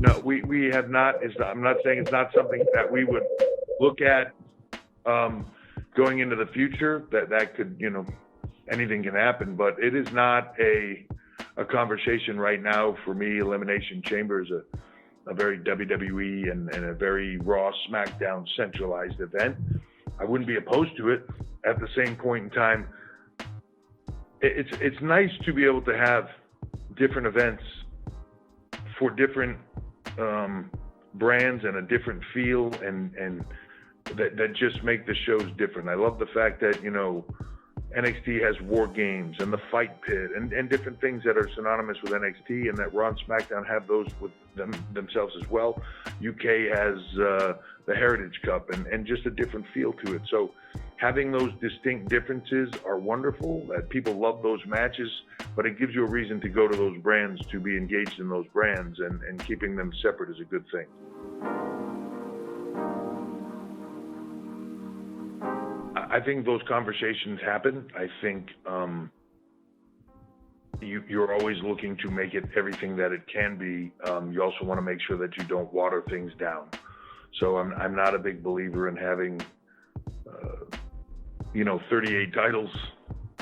No, we have not. I'm not saying it's not something that we would look at going into the future. That could, anything can happen, but it is not a conversation right now for me. Elimination Chamber is a very WWE and a very Raw SmackDown centralized event. I wouldn't be opposed to it. At the same point in time, it's nice to be able to have different events for different brands and a different feel, and that just make the shows different. I love the fact that NXT has War Games and the Fight Pit and different things that are synonymous with NXT, and that Raw and SmackDown have those with themselves as well. UK has the Heritage Cup and just a different feel to it. So having those distinct differences are wonderful, that people love those matches, but it gives you a reason to go to those brands, to be engaged in those brands, and keeping them separate is a good thing. I think those conversations happen. I think you're always looking to make it everything that it can be. You also want to make sure that you don't water things down. So I'm not a big believer in having 38 titles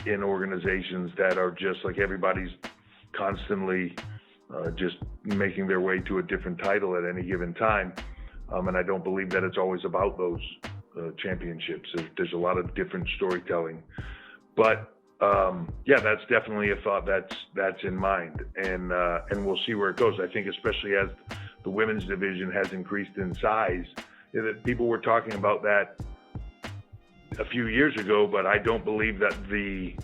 in organizations that are just like everybody's constantly just making their way to a different title at any given time. And I don't believe that it's always about those championships. There's a lot of different storytelling, but that's definitely a thought that's in mind, and we'll see where it goes. I think especially as the women's division has increased in size, that people were talking about that a few years ago, but I don't believe that the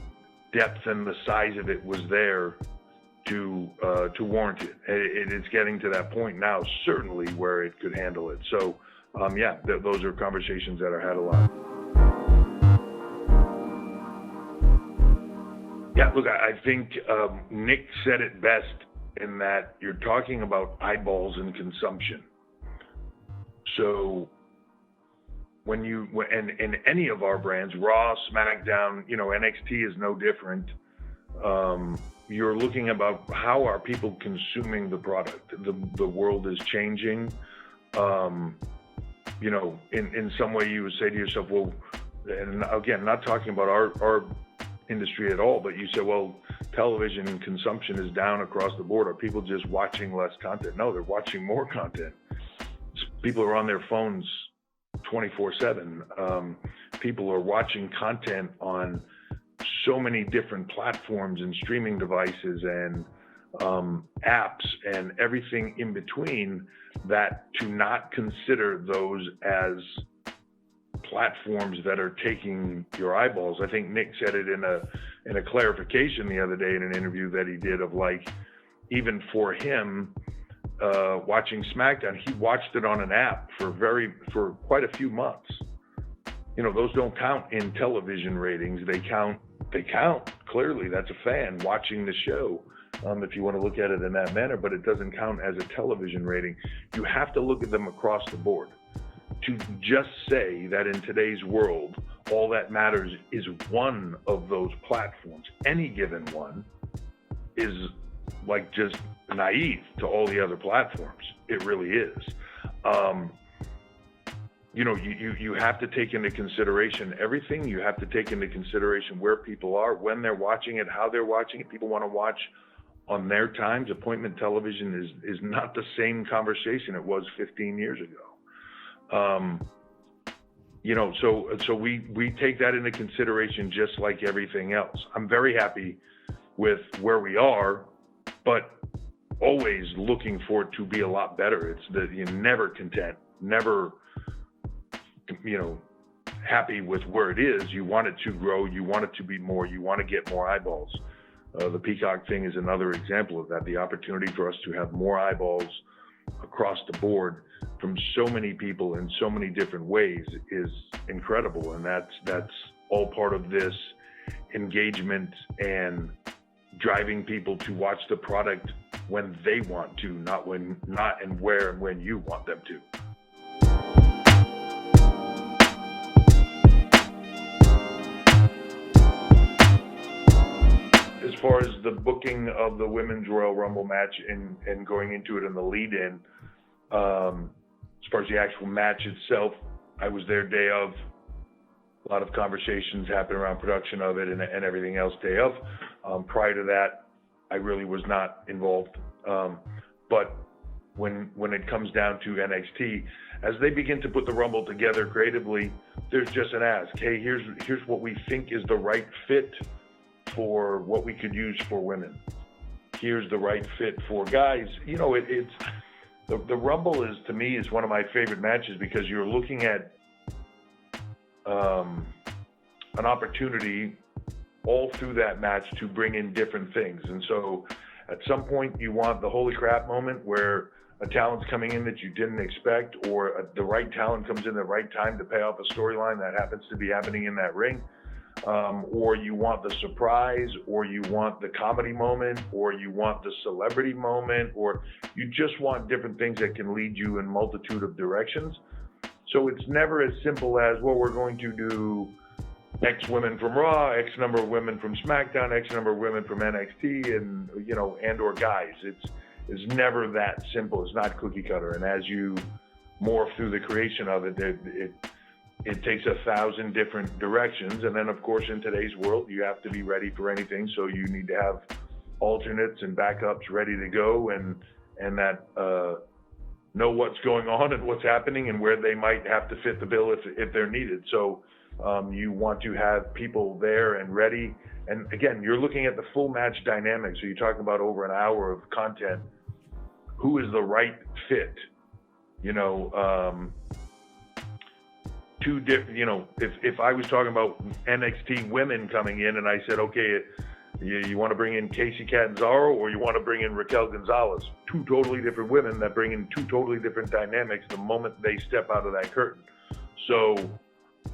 depth and the size of it was there to warrant it. It's getting to that point now, certainly, where it could handle it. So those are conversations that are had a lot. Yeah, look, I think Nick said it best in that you're talking about eyeballs and consumption. So when in any of our brands, Raw, SmackDown, NXT is no different. You're looking about how are people consuming the product. The world is changing. In some way you would say to yourself, well, and again, not talking about our industry at all, but you say, well, television consumption is down across the board. Are people just watching less content? No, they're watching more content. People are on their phones 24/7. People are watching content on so many different platforms and streaming devices and apps and everything in between, that to not consider those as platforms that are taking your eyeballs. I think Nick said it in a clarification the other day in an interview that he did of even for him, watching SmackDown, he watched it on an app for quite a few months. Those don't count in television ratings. They count clearly. That's a fan watching the show. If you want to look at it in that manner, but it doesn't count as a television rating. You have to look at them across the board. To just say that in today's world, all that matters is one of those platforms, any given one, is just naive to all the other platforms. It really is. You have to take into consideration everything. You have to take into consideration where people are, when they're watching it, how they're watching it. People want to watch on their times. Appointment television is not the same conversation it was 15 years ago. So we take that into consideration just like everything else. I'm very happy with where we are, but always looking for it to be a lot better. It's that you're never content, never, happy with where it is. You want it to grow. You want it to be more. You want to get more eyeballs. The Peacock thing is another example of that. The opportunity for us to have more eyeballs across the board from so many people in so many different ways is incredible, and that's all part of this engagement and driving people to watch the product when they want to, not where and when you want them to. far as the booking of the Women's Royal Rumble match and going into it in the lead-in, as far as the actual match itself, I was there day of. A lot of conversations happened around production of it and everything else day of. Prior to that, I really was not involved. But when it comes down to NXT, as they begin to put the Rumble together creatively, there's just an ask. Hey, here's what we think is the right fit for what we could use for women. Here's the right fit for guys. You know, it's the Rumble is, to me, is one of my favorite matches because you're looking at an opportunity all through that match to bring in different things. And so at some point you want the holy crap moment where a talent's coming in that you didn't expect, or the right talent comes in at the right time to pay off a storyline that happens to be happening in that ring. Or you want the surprise, or you want the comedy moment, or you want the celebrity moment, or you just want different things that can lead you in multitude of directions. So it's never as simple as, well, we're going to do X women from Raw, X number of women from SmackDown, X number of women from NXT, and, you know, and or guys. It's never that simple. It's not cookie cutter. And as you morph through the creation of it, it takes 1,000 different directions. And then, of course, in today's world, you have to be ready for anything. So you need to have alternates and backups ready to go, and that know what's going on and what's happening and where they might have to fit the bill if they're needed. So you want to have people there and ready. And again, you're looking at the full match dynamic. So you're talking about over an hour of content. Who is the right fit? You know, if I was talking about NXT women coming in and I said, okay, you want to bring in Casey Catanzaro or you want to bring in Raquel Gonzalez, two totally different women that bring in two totally different dynamics the moment they step out of that curtain. So,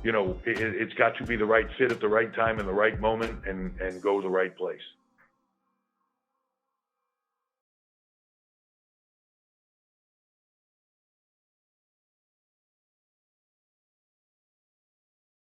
you know, it's got to be the right fit at the right time in the right moment and go the right place.